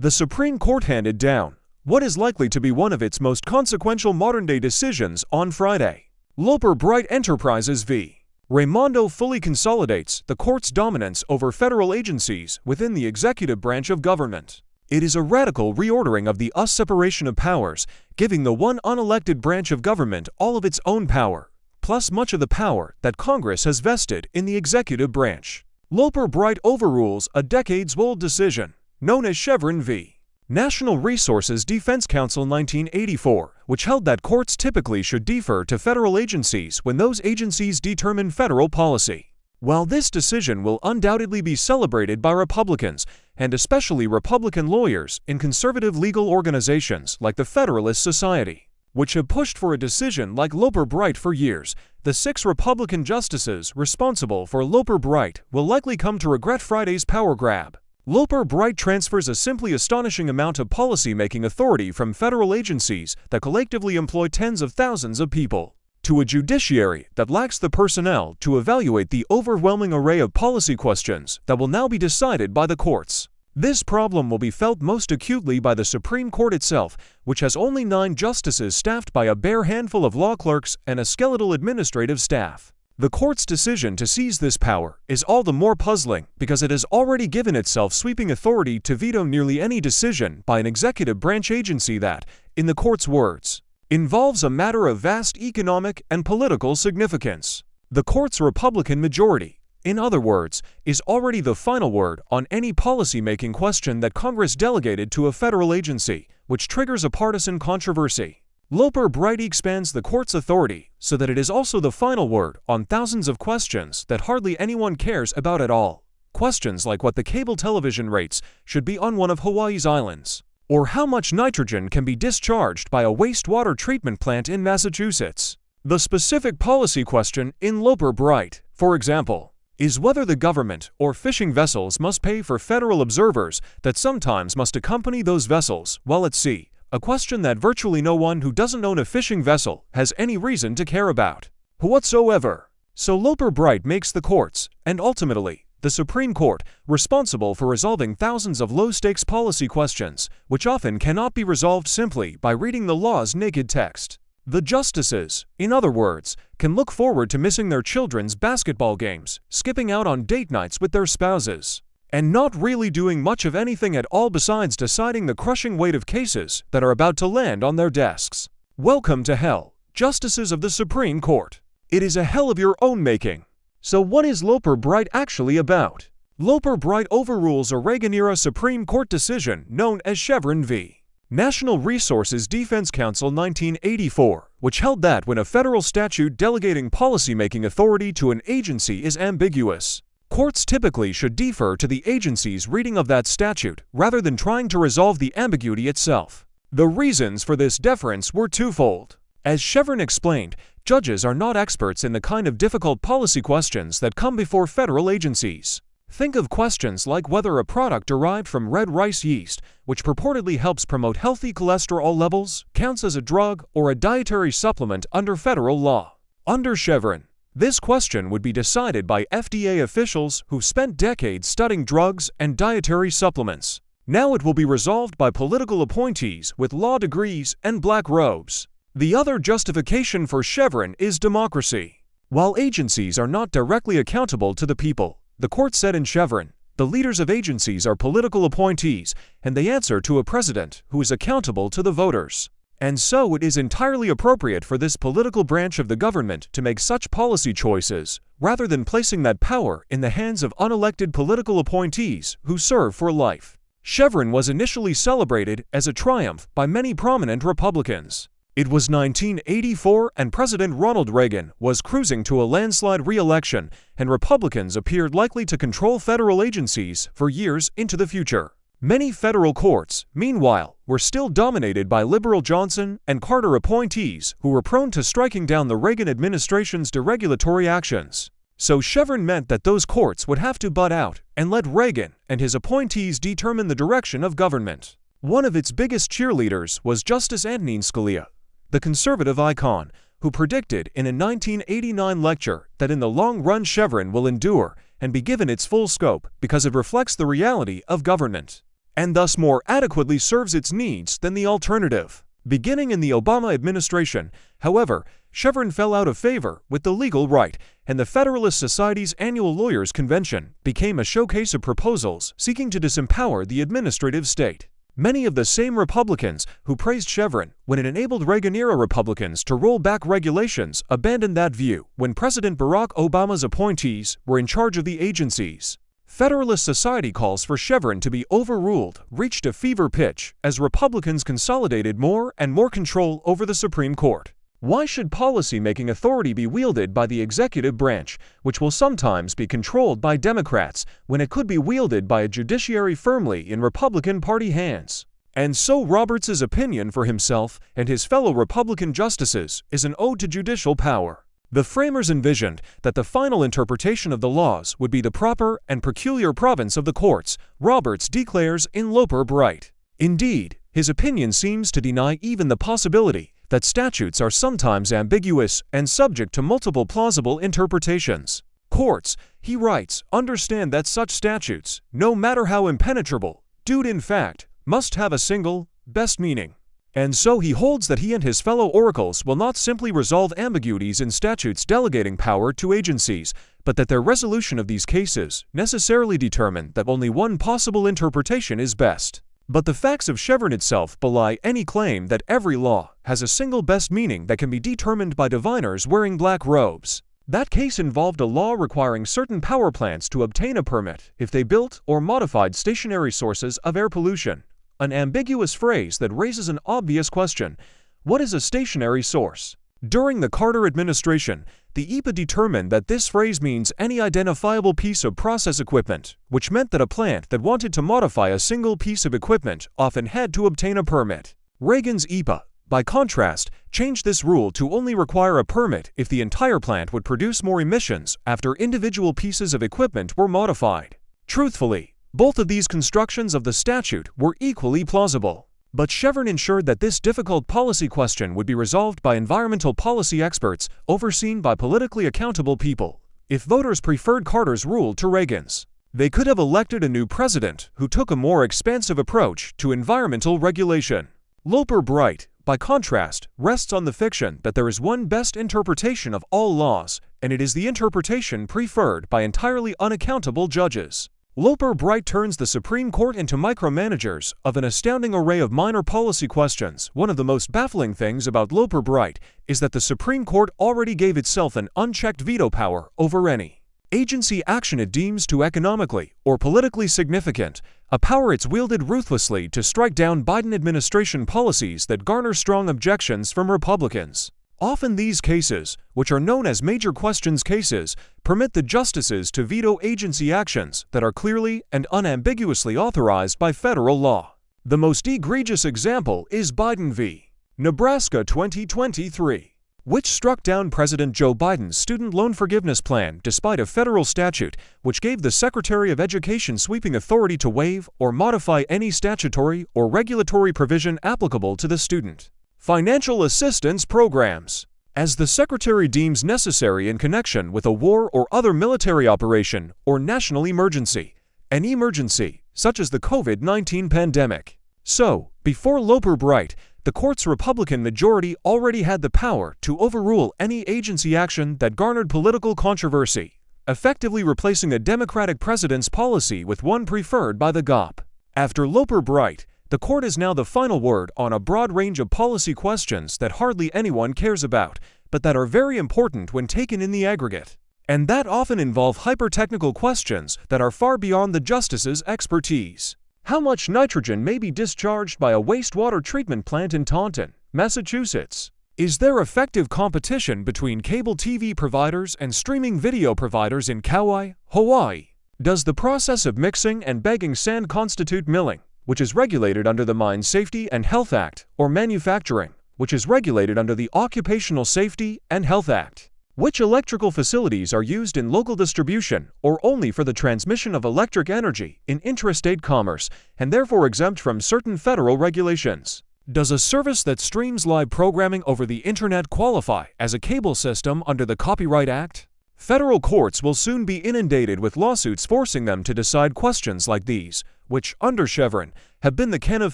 The Supreme Court handed down what is likely to be one of its most consequential modern-day decisions on Friday. Loper Bright Enterprises v. Raimondo fully consolidates the court's dominance over federal agencies within the executive branch of government. It is a radical reordering of the separation of powers, giving the one unelected branch of government all of its own power, plus much of the power that Congress has vested in the executive branch. Loper Bright overrules a decades-old decision, known as Chevron v. National Resources Defense Council 1984, which held that courts typically should defer to federal agencies when those agencies determine federal policy. While this decision will undoubtedly be celebrated by Republicans, and especially Republican lawyers in conservative legal organizations like the Federalist Society, which have pushed for a decision like Loper Bright for years, the 6 Republican justices responsible for Loper Bright will likely come to regret Friday's power grab. Loper Bright transfers a simply astonishing amount of policy-making authority from federal agencies that collectively employ tens of thousands of people to a judiciary that lacks the personnel to evaluate the overwhelming array of policy questions that will now be decided by the courts. This problem will be felt most acutely by the Supreme Court itself, which has only 9 justices staffed by a bare handful of law clerks and a skeletal administrative staff. The court's decision to seize this power is all the more puzzling because it has already given itself sweeping authority to veto nearly any decision by an executive branch agency that, in the court's words, involves a matter of vast economic and political significance. The court's Republican majority, in other words, is already the final word on any policy-making question that Congress delegated to a federal agency, which triggers a partisan controversy. Loper Bright expands the court's authority so that it is also the final word on thousands of questions that hardly anyone cares about at all. Questions like what the cable television rates should be on one of Hawaii's islands, or how much nitrogen can be discharged by a wastewater treatment plant in Massachusetts. The specific policy question in Loper Bright, for example, is whether the government or fishing vessels must pay for federal observers that sometimes must accompany those vessels while at sea. A question that virtually no one who doesn't own a fishing vessel has any reason to care about whatsoever. So Loper Bright makes the courts, and ultimately, the Supreme Court, responsible for resolving thousands of low-stakes policy questions, which often cannot be resolved simply by reading the law's naked text. The justices, in other words, can look forward to missing their children's basketball games, skipping out on date nights with their spouses, and not really doing much of anything at all besides deciding the crushing weight of cases that are about to land on their desks. Welcome to hell, justices of the Supreme Court. It is a hell of your own making. So what is Loper Bright actually about? Loper Bright overrules a Reagan-era Supreme Court decision known as Chevron v. National Resources Defense Council 1984, which held that when a federal statute delegating policymaking authority to an agency is ambiguous, courts typically should defer to the agency's reading of that statute rather than trying to resolve the ambiguity itself. The reasons for this deference were twofold. As Chevron explained, judges are not experts in the kind of difficult policy questions that come before federal agencies. Think of questions like whether a product derived from red rice yeast, which purportedly helps promote healthy cholesterol levels, counts as a drug or a dietary supplement under federal law. Under Chevron, this question would be decided by FDA officials who've spent decades studying drugs and dietary supplements. Now it will be resolved by political appointees with law degrees and black robes. The other justification for Chevron is democracy. While agencies are not directly accountable to the people, the court said in Chevron, the leaders of agencies are political appointees, and they answer to a president who is accountable to the voters. And so it is entirely appropriate for this political branch of the government to make such policy choices, rather than placing that power in the hands of unelected political appointees who serve for life. Chevron was initially celebrated as a triumph by many prominent Republicans. It was 1984 and President Ronald Reagan was cruising to a landslide re-election, and Republicans appeared likely to control federal agencies for years into the future. Many federal courts, meanwhile, were still dominated by liberal Johnson and Carter appointees who were prone to striking down the Reagan administration's deregulatory actions. So Chevron meant that those courts would have to butt out and let Reagan and his appointees determine the direction of government. One of its biggest cheerleaders was Justice Antonin Scalia, the conservative icon, who predicted in a 1989 lecture that in the long run Chevron will endure and be given its full scope because it reflects the reality of government. and thus more adequately serves its needs than the alternative. Beginning in the Obama administration, however, Chevron fell out of favor with the legal right, and the Federalist Society's annual Lawyers' Convention became a showcase of proposals seeking to disempower the administrative state. Many of the same Republicans who praised Chevron when it enabled Reagan-era Republicans to roll back regulations abandoned that view when President Barack Obama's appointees were in charge of the agencies. Federalist Society calls for Chevron to be overruled reached a fever pitch as Republicans consolidated more and more control over the Supreme Court. Why should policy-making authority be wielded by the executive branch, which will sometimes be controlled by Democrats, when it could be wielded by a judiciary firmly in Republican Party hands? And so Roberts' opinion for himself and his fellow Republican justices is an ode to judicial power. The framers envisioned that the final interpretation of the laws would be the proper and peculiar province of the courts, Roberts declares in Loper Bright. Indeed, his opinion seems to deny even the possibility that statutes are sometimes ambiguous and subject to multiple plausible interpretations. Courts, he writes, understand that such statutes, no matter how impenetrable, do in fact, must have a single, best meaning. And so he holds that he and his fellow oracles will not simply resolve ambiguities in statutes delegating power to agencies, but that their resolution of these cases necessarily determine that only one possible interpretation is best. But the facts of Chevron itself belie any claim that every law has a single best meaning that can be determined by diviners wearing black robes. That case involved a law requiring certain power plants to obtain a permit if they built or modified stationary sources of air pollution. An ambiguous phrase that raises an obvious question: what is a stationary source? During the Carter administration, the EPA determined that this phrase means any identifiable piece of process equipment, which meant that a plant that wanted to modify a single piece of equipment often had to obtain a permit. Reagan's EPA, by contrast, changed this rule to only require a permit if the entire plant would produce more emissions after individual pieces of equipment were modified. Truthfully, both of these constructions of the statute were equally plausible. But Chevron ensured that this difficult policy question would be resolved by environmental policy experts overseen by politically accountable people. If voters preferred Carter's rule to Reagan's, they could have elected a new president who took a more expansive approach to environmental regulation. Loper Bright, by contrast, rests on the fiction that there is one best interpretation of all laws, and it is the interpretation preferred by entirely unaccountable judges. Loper Bright turns the Supreme Court into micromanagers of an astounding array of minor policy questions. One of the most baffling things about Loper Bright is that the Supreme Court already gave itself an unchecked veto power over any agency action it deems too economically or politically significant, a power it's wielded ruthlessly to strike down Biden administration policies that garner strong objections from Republicans. Often these cases, which are known as major questions cases, permit the justices to veto agency actions that are clearly and unambiguously authorized by federal law. The most egregious example is Biden v. Nebraska 2023, which struck down President Joe Biden's student loan forgiveness plan despite a federal statute which gave the Secretary of Education sweeping authority to waive or modify any statutory or regulatory provision applicable to the student financial assistance programs, as the Secretary deems necessary in connection with a war or other military operation or national emergency, an emergency such as the COVID-19 pandemic. So, before Loper Bright, the court's Republican majority already had the power to overrule any agency action that garnered political controversy, effectively replacing a Democratic president's policy with one preferred by the GOP. After Loper Bright, the court is now the final word on a broad range of policy questions that hardly anyone cares about, but that are very important when taken in the aggregate, and that often involve hyper-technical questions that are far beyond the justice's expertise. How much nitrogen may be discharged by a wastewater treatment plant in Taunton, Massachusetts? Is there effective competition between cable TV providers and streaming video providers in Kauai, Hawaii? Does the process of mixing and bagging sand constitute milling, which is regulated under the Mine Safety and Health Act, or manufacturing, which is regulated under the Occupational Safety and Health Act? Which electrical facilities are used in local distribution or only for the transmission of electric energy in intrastate commerce and therefore exempt from certain federal regulations? Does a service that streams live programming over the internet qualify as a cable system under the Copyright Act? Federal courts will soon be inundated with lawsuits forcing them to decide questions like these, which, under Chevron, have been the ken of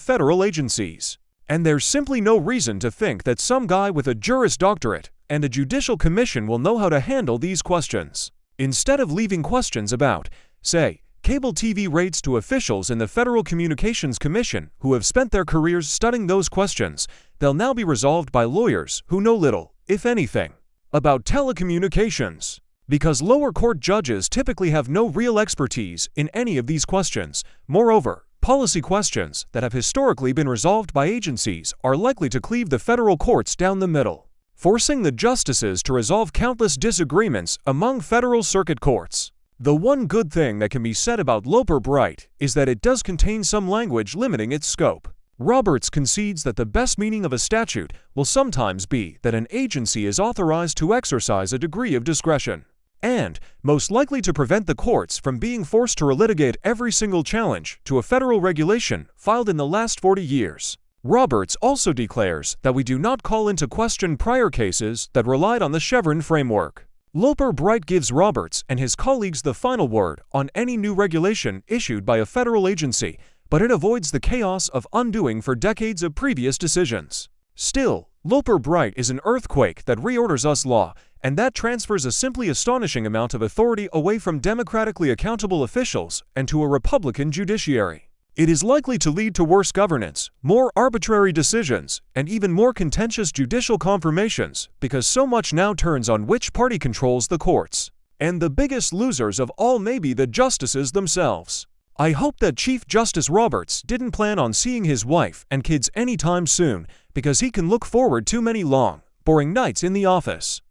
federal agencies. And there's simply no reason to think that some guy with a Juris Doctorate and a judicial commission will know how to handle these questions. Instead of leaving questions about, say, cable TV rates to officials in the Federal Communications Commission who have spent their careers studying those questions, they'll now be resolved by lawyers who know little, if anything, about telecommunications. Because lower court judges typically have no real expertise in any of these questions. Moreover, policy questions that have historically been resolved by agencies are likely to cleave the federal courts down the middle, forcing the justices to resolve countless disagreements among federal circuit courts. The one good thing that can be said about Loper-Bright is that it does contain some language limiting its scope. Roberts concedes that the best meaning of a statute will sometimes be that an agency is authorized to exercise a degree of discretion, and most likely to prevent the courts from being forced to relitigate every single challenge to a federal regulation filed in the last 40 years. Roberts also declares that we do not call into question prior cases that relied on the Chevron framework. Loper-Bright gives Roberts and his colleagues the final word on any new regulation issued by a federal agency, but it avoids the chaos of undoing for decades of previous decisions. Still, Loper-Bright is an earthquake that reorders US law, and that transfers a simply astonishing amount of authority away from democratically accountable officials and to a Republican judiciary. It is likely to lead to worse governance, more arbitrary decisions, and even more contentious judicial confirmations because so much now turns on which party controls the courts. And the biggest losers of all may be the justices themselves. I hope that Chief Justice Roberts didn't plan on seeing his wife and kids anytime soon because he can look forward to many long, boring nights in the office.